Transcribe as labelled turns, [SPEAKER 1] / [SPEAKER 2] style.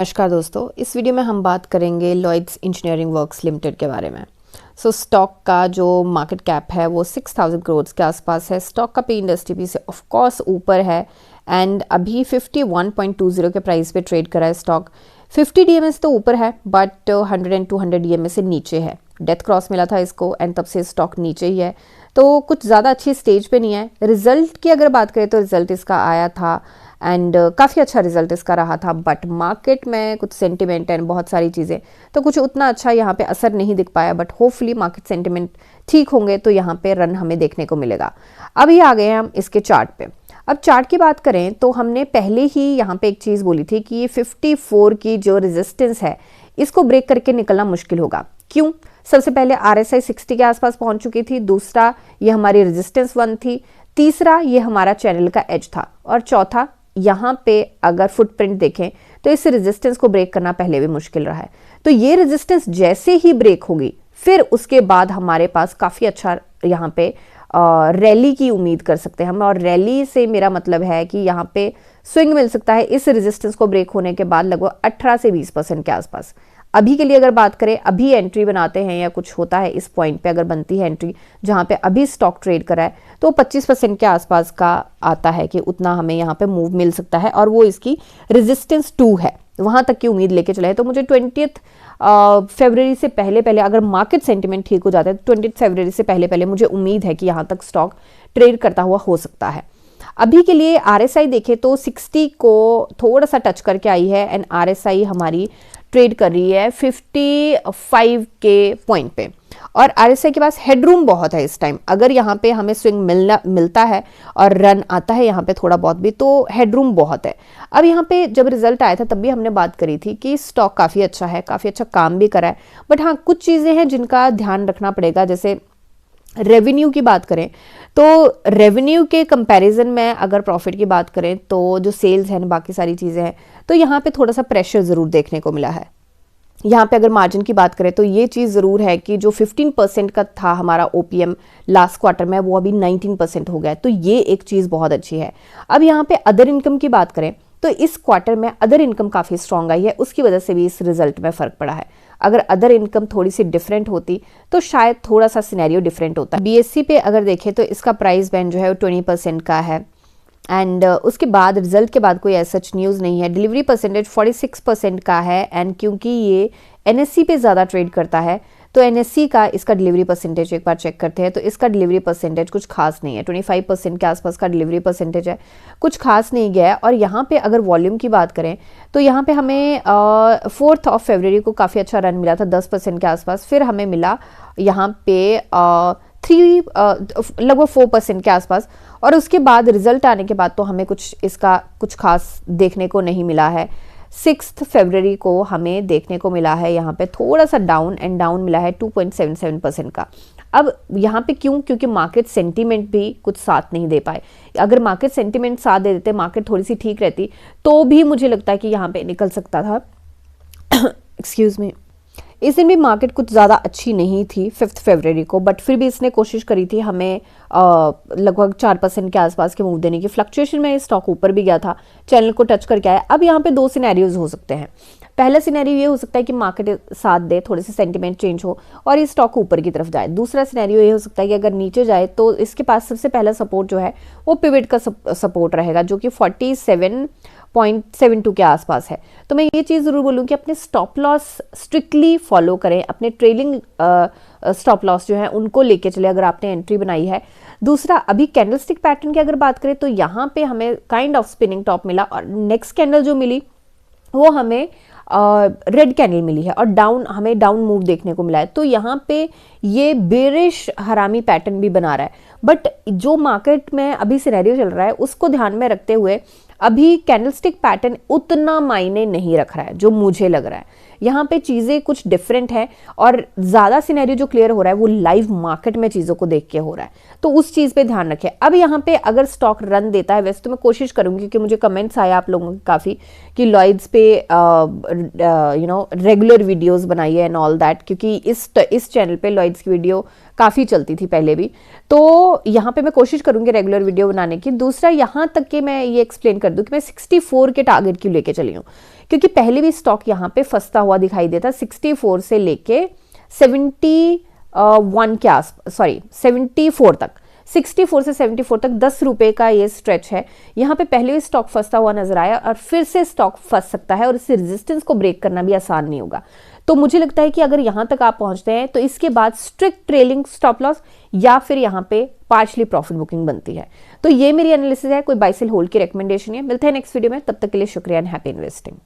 [SPEAKER 1] नमस्कार दोस्तों, इस वीडियो में हम बात करेंगे लॉयड्स इंजीनियरिंग वर्क्स लिमिटेड के बारे में। स्टॉक का जो मार्केट कैप है वो 6000 करोड़ के आसपास है। स्टॉक का पे इंडस्ट्री पी से ऑफ कोर्स ऊपर है एंड अभी 51.20 के प्राइस पे ट्रेड कर रहा है स्टॉक। 50 डीएमएस तो ऊपर है बट 100 एंड 200 डीएमएस से नीचे है। डेथ क्रॉस मिला था इसको एंड तब से स्टॉक नीचे ही है, तो कुछ ज़्यादा अच्छी स्टेज पे नहीं है। रिजल्ट की अगर बात करें तो रिजल्ट इसका आया था एंड काफ़ी अच्छा रिजल्ट इसका रहा था, बट मार्केट में कुछ सेंटिमेंट एंड बहुत सारी चीज़ें तो कुछ उतना अच्छा यहाँ पे असर नहीं दिख पाया। बट होपफुली मार्केट सेंटिमेंट ठीक होंगे तो यहाँ पे रन हमें देखने को मिलेगा। अभी आ गए हैं हम इसके चार्ट पे। अब चार्ट की बात करें तो हमने पहले ही यहाँ पे एक चीज़ बोली थी कि ये 54 की जो रेजिस्टेंस है इसको ब्रेक करके निकलना मुश्किल होगा। क्यों? सबसे पहले RSI 60 के आसपास पहुंच चुकी थी, दूसरा ये हमारी रेजिस्टेंस 1 थी, तीसरा ये हमारा चैनल का एज था, और चौथा यहाँ पे अगर फुटप्रिंट देखें तो इस रेजिस्टेंस को ब्रेक करना पहले भी मुश्किल रहा है। तो ये रेजिस्टेंस जैसे ही ब्रेक होगी फिर उसके बाद हमारे पास काफ़ी अच्छा यहाँ पे रैली की उम्मीद कर सकते हैं हम। और रैली से मेरा मतलब है कि यहाँ पे स्विंग मिल सकता है इस रेजिस्टेंस को ब्रेक होने के बाद लगभग 18 से 20% के आसपास। अभी के लिए अगर बात करें, अभी एंट्री बनाते हैं या कुछ होता है इस पॉइंट पे, अगर बनती है एंट्री जहां पे अभी स्टॉक ट्रेड करा है तो 25% के आसपास का आता है कि उतना हमें यहाँ पे मूव मिल सकता है, और वो इसकी रेजिस्टेंस 2 है, वहां तक की उम्मीद लेके चले। तो मुझे 20 फरवरी से पहले पहले अगर मार्केट सेंटिमेंट ठीक हो जाता है तो 20 फरवरी से पहले पहले मुझे उम्मीद है कि यहाँ तक स्टॉक ट्रेड करता हुआ हो सकता है। अभी के लिए RSI देखें तो 60 को थोड़ा सा टच करके आई है एंड RSI हमारी ट्रेड कर रही है 55 के पॉइंट पे, और RSI के पास हेडरूम बहुत है इस टाइम। अगर यहाँ पे हमें स्विंग मिलता है और रन आता है यहाँ पे थोड़ा बहुत भी, तो हेडरूम बहुत है। अब यहाँ पे जब रिजल्ट आया था तब भी हमने बात करी थी कि स्टॉक काफ़ी अच्छा है, काफ़ी अच्छा काम भी करा है, बट हाँ कुछ चीज़ें हैं जिनका ध्यान रखना पड़ेगा। जैसे रेवेन्यू की बात करें तो रेवेन्यू के कंपैरिजन में अगर प्रॉफिट की बात करें तो जो सेल्स हैं बाकी सारी चीज़ें हैं तो यहाँ पे थोड़ा सा प्रेशर ज़रूर देखने को मिला है। यहाँ पे अगर मार्जिन की बात करें तो ये चीज़ ज़रूर है कि जो 15% का था हमारा OPM लास्ट क्वार्टर में वो अभी 19% हो गया है, तो ये एक चीज़ बहुत अच्छी है। अब यहाँ पे अदर इनकम की बात करें तो इस क्वार्टर में अदर इनकम काफ़ी स्ट्रॉन्ग आई है, उसकी वजह से भी इस रिजल्ट में फ़र्क पड़ा है। अगर अदर इनकम थोड़ी सी डिफरेंट होती तो शायद थोड़ा सा सिनेरियो डिफरेंट होता। BSE पे अगर देखें तो इसका प्राइस बैंड जो है वो 20% का है एंड उसके बाद रिजल्ट के बाद कोई ऐसा सच न्यूज़ नहीं है। डिलीवरी परसेंटेज 46% का है एंड क्योंकि ये NSE पे ज़्यादा ट्रेड करता है तो NSE का इसका डिलीवरी परसेंटेज एक बार चेक करते हैं तो इसका डिलीवरी परसेंटेज कुछ खास नहीं है, 25% के आसपास का डिलीवरी परसेंटेज है, कुछ खास नहीं गया है। और यहाँ पे अगर वॉल्यूम की बात करें तो यहाँ पे हमें 4 फरवरी को काफ़ी अच्छा रन मिला था 10% के आसपास, फिर हमें मिला यहाँ पे लगभग 4% के आसपास, और उसके बाद रिजल्ट आने के बाद तो हमें इसका कुछ खास देखने को नहीं मिला है। 6 फरवरी को हमें देखने को मिला है यहाँ पे थोड़ा सा डाउन मिला है 2.77% का। अब यहाँ पे क्यों? क्योंकि मार्केट सेंटीमेंट भी कुछ साथ नहीं दे पाए। अगर मार्केट सेंटीमेंट साथ दे देते, मार्केट थोड़ी सी ठीक रहती तो भी मुझे लगता है कि यहाँ पे निकल सकता था। Excuse me. इस दिन भी मार्केट कुछ ज़्यादा अच्छी नहीं थी 5 फरवरी को, बट फिर भी इसने कोशिश करी थी हमें लगभग 4% के आसपास के मूव देने की। फ्लक्चुएशन में स्टॉक ऊपर भी गया था, चैनल को टच करके आया। अब यहाँ पे 2 सिनेरियोज हो सकते हैं। पहला सिनेरियो ये हो सकता है कि मार्केट साथ दे, थोड़े से सेंटिमेंट चेंज हो और ये स्टॉक ऊपर की तरफ जाए। दूसरा सिनेरियो ये हो सकता है कि अगर नीचे जाए तो इसके पास सबसे पहला सपोर्ट जो है वो पिवट का सपोर्ट रहेगा जो कि 47.72 के आसपास है। तो मैं ये चीज़ ज़रूर बोलूँ कि अपने स्टॉप लॉस स्ट्रिक्टली फॉलो करें, अपने ट्रेलिंग स्टॉप लॉस जो है उनको लेके चले अगर आपने एंट्री बनाई है। दूसरा, अभी कैंडलस्टिक पैटर्न की अगर बात करें तो यहाँ पे हमें काइंड ऑफ स्पिनिंग टॉप मिला और नेक्स्ट कैंडल जो मिली वो हमें रेड कैंडल मिली है और हमें डाउन मूव देखने को मिला है। तो यहाँ पे ये बेरिश हरामी पैटर्न भी बना रहा है, बट जो मार्केट में अभी सिनेरियो चल रहा है उसको ध्यान में रखते हुए अभी कैंडलस्टिक पैटर्न उतना मायने नहीं रख रहा है जो मुझे लग रहा है। यहाँ पे चीज़ें कुछ डिफरेंट है और ज़्यादा सिनेरियो जो क्लियर हो रहा है वो लाइव मार्केट में चीज़ों को देख के हो रहा है, तो उस चीज़ पे ध्यान रखें। अब यहाँ पे अगर स्टॉक रन देता है, वैसे तो मैं कोशिश करूँगी क्योंकि मुझे कमेंट्स आया आप लोगों के काफ़ी कि लॉयड्स पे रेगुलर वीडियोस बनाइए एंड ऑल दैट, क्योंकि इस चैनल पे लॉयड्स की वीडियो काफ़ी चलती थी पहले भी, तो यहाँ पे मैं कोशिश करूँगी रेगुलर वीडियो बनाने की। दूसरा, यहाँ तक कि मैं ये एक्सप्लेन कर दूँ कि मैं 64 के टारगेट क्यों लेके चली हूँ, क्योंकि पहले भी स्टॉक यहाँ पे फंसता हुआ दिखाई देता, 64 से लेके 71 के आस 74 तक, 64 से 74 तक 10 रुपए का ये स्ट्रेच है। यहाँ पे पहले भी स्टॉक फंसता हुआ नजर आया और फिर से स्टॉक फंस सकता है और इस रेजिस्टेंस को ब्रेक करना भी आसान नहीं होगा। तो मुझे लगता है कि अगर यहाँ तक आप पहुंचते हैं तो इसके बाद स्ट्रिक्ट ट्रेलिंग स्टॉप लॉस या फिर यहाँ पे पार्शली प्रॉफिट बुकिंग बनती है। तो ये मेरी एनालिसिस है, कोई बाय सेल होल्ड की रिकमेंडेशन है। मिलते हैं नेक्स्ट वीडियो में, तब तक के लिए शुक्रिया एंड हैप्पी इन्वेस्टिंग।